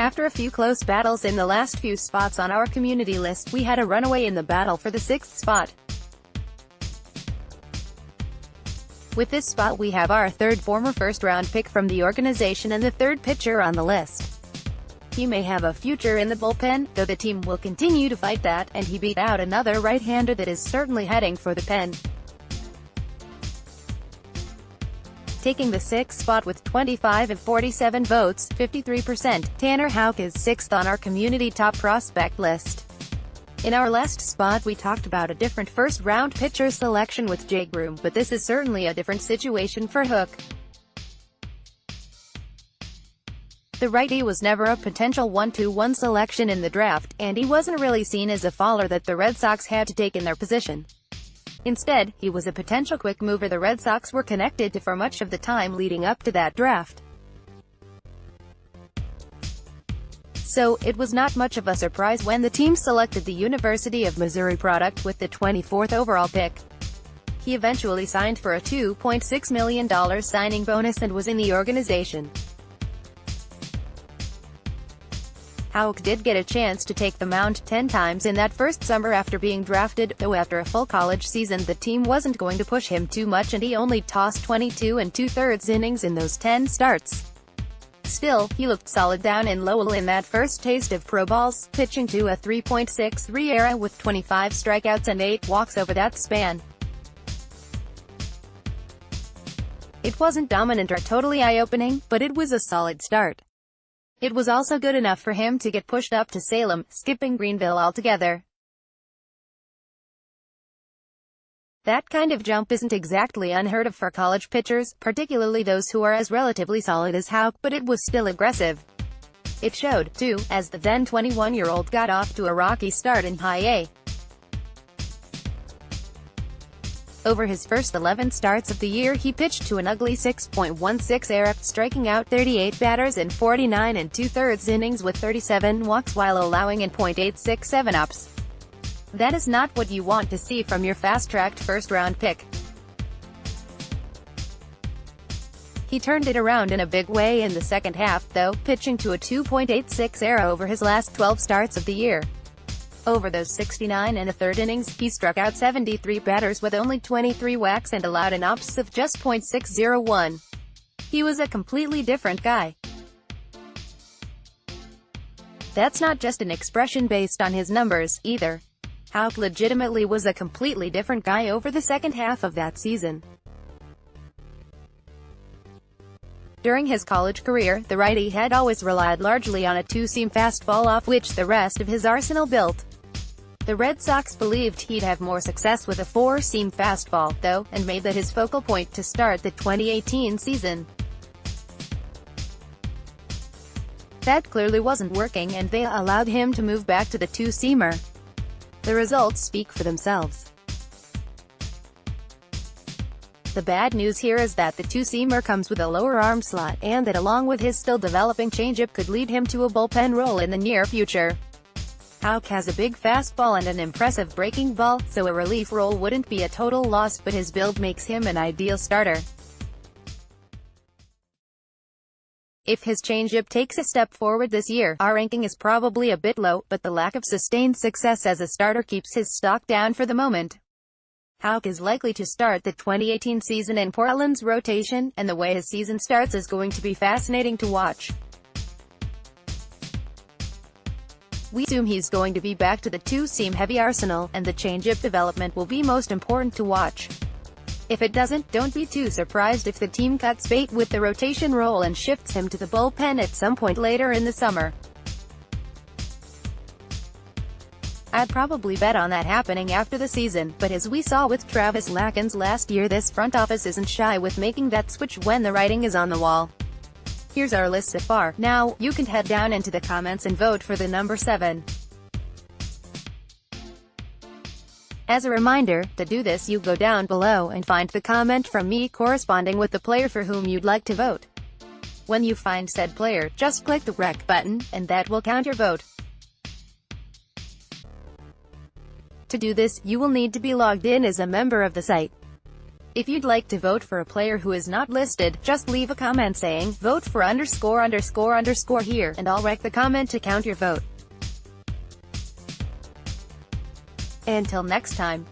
After a few close battles in the last few spots on our community list, we had a runaway in the battle for the 6th spot. With this spot we have our third former first-round pick from the organization and the third pitcher on the list. He may have a future in the bullpen, though the team will continue to fight that, and he beat out another right-hander that is certainly heading for the pen. Taking the 6th spot with 25 of 47 votes, 53%, Tanner Houck is 6th on our community top prospect list. In our last spot we talked about a different first-round pitcher selection with Jay Groom, but this is certainly a different situation for Houck. The righty was never a potential 1-2-1 selection in the draft, and he wasn't really seen as a faller that the Red Sox had to take in their position. Instead, he was a potential quick mover the Red Sox were connected to for much of the time leading up to that draft. So, it was not much of a surprise when the team selected the University of Missouri product with the 24th overall pick. He eventually signed for a $2.6 million signing bonus and was in the organization. Houck did get a chance to take the mound 10 times in that first summer after being drafted, though after a full college season the team wasn't going to push him too much and he only tossed 22 2/3 innings in those 10 starts. Still, he looked solid down in Lowell in that first taste of pro balls, pitching to a 3.63 ERA with 25 strikeouts and 8 walks over that span. It wasn't dominant or totally eye-opening, but it was a solid start. It was also good enough for him to get pushed up to Salem, skipping Greenville altogether. That kind of jump isn't exactly unheard of for college pitchers, particularly those who are as relatively solid as Houck, but it was still aggressive. It showed, too, as the then 21-year-old got off to a rocky start in High A. Over his first 11 starts of the year he pitched to an ugly 6.16 ERA, striking out 38 batters in 49 2/3 innings with 37 walks while allowing in .867 ups. That is not what you want to see from your fast-tracked first-round pick. He turned it around in a big way in the second half, though, pitching to a 2.86 ERA over his last 12 starts of the year. Over those 69 1/3 innings, he struck out 73 batters with only 23 whacks and allowed an OPS of just .601. He was a completely different guy. That's not just an expression based on his numbers, either. Houck legitimately was a completely different guy over the second half of that season. During his college career, the righty had always relied largely on a two-seam fastball off which the rest of his arsenal built. The Red Sox believed he'd have more success with a four-seam fastball, though, and made that his focal point to start the 2018 season. That clearly wasn't working and they allowed him to move back to the two-seamer. The results speak for themselves. The bad news here is that the two-seamer comes with a lower arm slot, and that along with his still developing changeup could lead him to a bullpen role in the near future. Houck has a big fastball and an impressive breaking ball, so a relief role wouldn't be a total loss, but his build makes him an ideal starter. If his changeup takes a step forward this year, our ranking is probably a bit low, but the lack of sustained success as a starter keeps his stock down for the moment. Houck is likely to start the 2018 season in Portland's rotation, and the way his season starts is going to be fascinating to watch. We assume he's going to be back to the two-seam heavy arsenal, and the changeup development will be most important to watch. If it doesn't, don't be too surprised if the team cuts bait with the rotation role and shifts him to the bullpen at some point later in the summer. I'd probably bet on that happening after the season, but as we saw with Travis Lakins last year, this front office isn't shy with making that switch when the writing is on the wall. Here's our list so far. Now, you can head down into the comments and vote for the number 7. As a reminder, to do this you go down below and find the comment from me corresponding with the player for whom you'd like to vote. When you find said player, just click the rec button, and that will count your vote. To do this, you will need to be logged in as a member of the site. If you'd like to vote for a player who is not listed, just leave a comment saying, "Vote for ____ here," and I'll wreck the comment to count your vote. Until next time.